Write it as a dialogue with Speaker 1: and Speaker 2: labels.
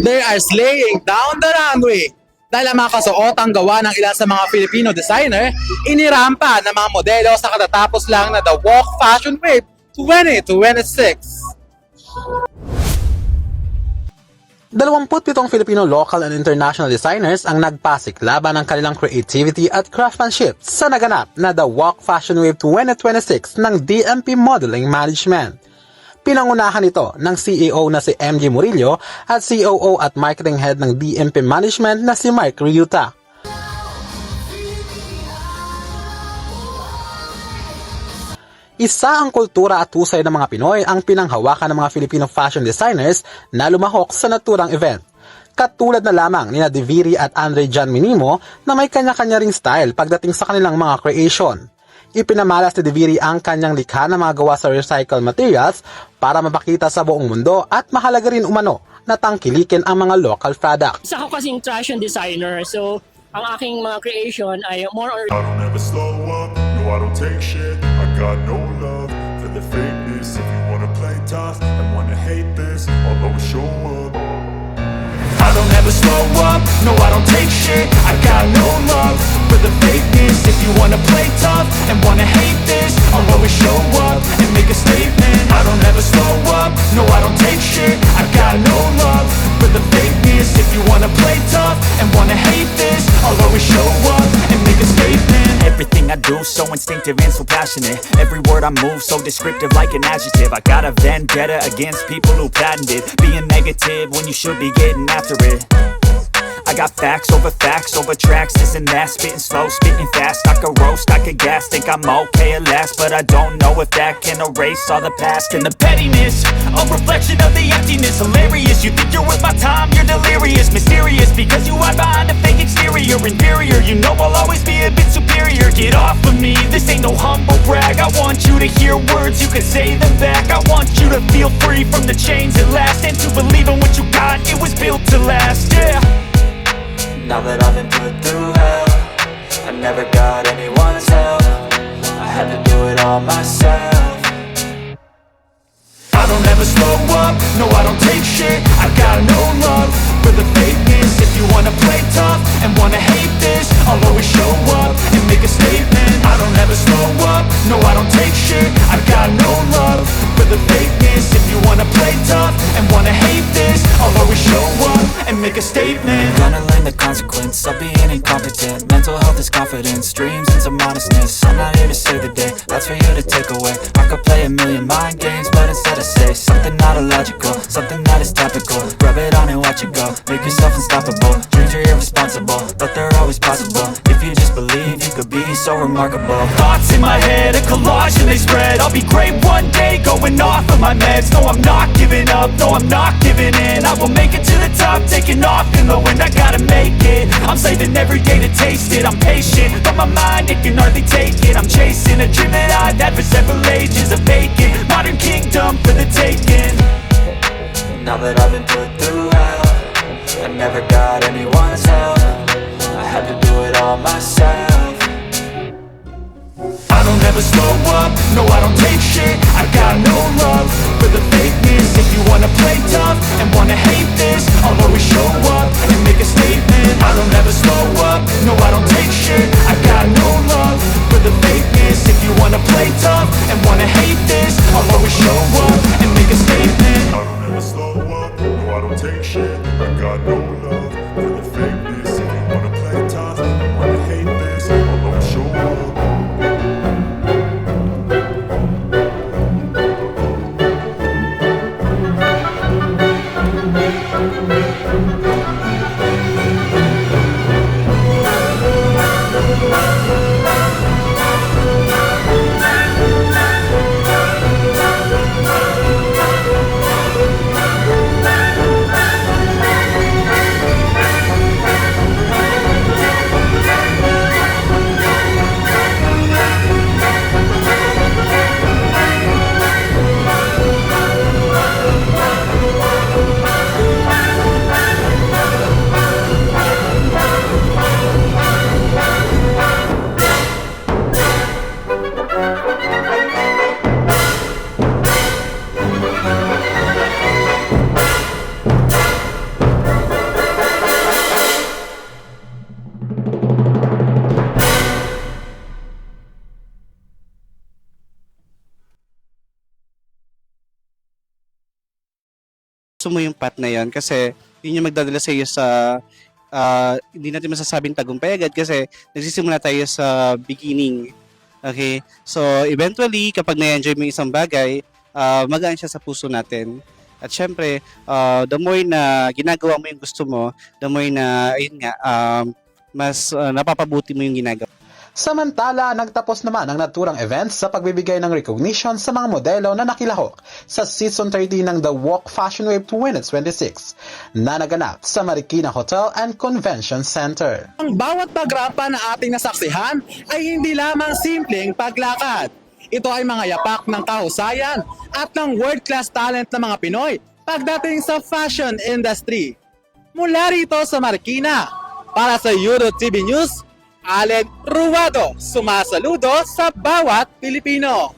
Speaker 1: They are slaying down the runway. Dahil ang mga kasuotang gawa ng ilan sa mga Filipino designer, inirampa ng mga modelo sa katatapos lang na The Walk Fashion Wave 2026. 27 Filipino local and international designers ang nagpasiklaban ng kanilang creativity at craftsmanship sa naganap na The Walk Fashion Wave 2026 ng DMP Modelling Management. Pinangunahan ito ng CEO na si Mj Murillo at COO at marketing head ng DMP Management na si Mark Reuta. Isa ang kultura at husay ng mga Pinoy ang pinanghawakan ng mga Filipino fashion designers na lumahok sa naturang event. Katulad na lamang ni Diviri at Adrienne Minimo na may kanya-kanya ring style pagdating sa kanilang mga creation. Ipinamalas ni Diviri ang kanyang likha na mga gawa sa recycled materials para mapakita sa buong mundo at mahalaga rin umano na tangkilikin ang mga local products.
Speaker 2: Isa ako kasing fashion designer, so ang aking mga creation ay more on...
Speaker 3: I don't ever slow up, no I don't take shit. I got no love for the fakeness. If you wanna play tough and wanna hate this, I'll always show up. I don't ever slow up, no I don't take shit. I got no love for the fakeness. If you wanna play tough and wanna hate this, I'll always show up and make a statement. I don't ever slow up, no I don't take shit. I got no love for the fakeness. If you wanna play tough and wanna hate this, I'll always show up and make a statement.
Speaker 4: Everything I do so instinctive and so passionate. Every word I move so descriptive like an adjective. I got a vendetta against people who patented being negative when you should be getting after it. I got facts over tracks, this and that. Spitting slow, spitting fast. I could roast, I could gas. Think I'm okay at last, but I don't know if that can erase all the past. And the pettiness, a reflection of the emptiness. Hilarious, you think you're worth my time, you're delirious. Mysterious, because you hide behind a fake exterior. Inferior, you know I'll always be a bit superior. Get off of me, this ain't no humble brag. I want you to hear words, you can say them back. I want you to feel free from the chains at last, and to believe in what you got, it was built to last, yeah.
Speaker 5: Now that I've been put through hell, I never got anyone's help. I had to do it all myself.
Speaker 3: I don't ever slow up, no I don't take shit. I got no love for the fakeness. If you wanna play tough and wanna hate this, I'll always show up and make a statement. I don't ever slow up, no I don't take shit. I got no love for the fakeness. If you wanna play tough and wanna hate this, I'll always show up and make a statement.
Speaker 5: Gonna learn the consequence of being incompetent. Mental health is confidence, dreams and some modestness. I'm not here to save the day, that's for you to take away. I could play a million mind games, but instead I say something not illogical, something that is topical. Rub it on and watch it go, make yourself unstoppable. Dreams are irresponsible, but they're always possible. If you just believe, you could be so remarkable.
Speaker 4: Thoughts in my head, a collage and they spread. I'll be great one day, going off of my meds. No, I'm not giving up, no, I'm not giving in. I will make it to the top, taking off in the wind. I gotta make it, I'm saving every day to taste it. I'm patient, but my mind, it can hardly take it. I'm chasing a dream that I've had for several ages. A vacant, modern kingdom for the taking.
Speaker 5: Now that I've been put through hell, I never got anyone's help. I had to do it all myself.
Speaker 3: I don't ever slow up, no I don't take shit. I got no love for the fakeness. If you wanna play tough and wanna hate this, I'll always show up and make a statement. I don't ever slow up, no I don't take shit. I got no love for the fakeness. If you wanna play tough and wanna hate this, I'll always show up and make a statement. I don't ever slow up, no I don't take shit. I got no love for the fakeness. If you wanna play tough and wanna hate this, I'll always show up.
Speaker 6: gusto mo yung path na yon kasi yun yung magdadala sa iyo sa hindi natin masasabing tagumpay agad kasi nagsisimula tayo sa beginning. Okay? So, eventually, kapag na-enjoy mo yung isang bagay, magaan siya sa puso natin. At syempre, the more na ginagawa mo yung gusto mo, the more na, ayun nga, mas napapabuti mo yung ginagawa.
Speaker 1: Samantala, nagtapos naman ang naturang event sa pagbibigay ng recognition sa mga modelo na nakilahok sa Season 30 ng The Walk Fashion Wave 2026 na naganap sa Marikina Hotel and Convention Center.
Speaker 7: Ang bawat pagrampa na ating nasaksihan ay hindi lamang simpleng paglakad. Ito ay mga yapak ng kahusayan at ng world-class talent ng mga Pinoy pagdating sa fashion industry. Mula rito sa Marikina, para sa Eurotv News, Ruado, sumasaludo sa bawat Pilipino.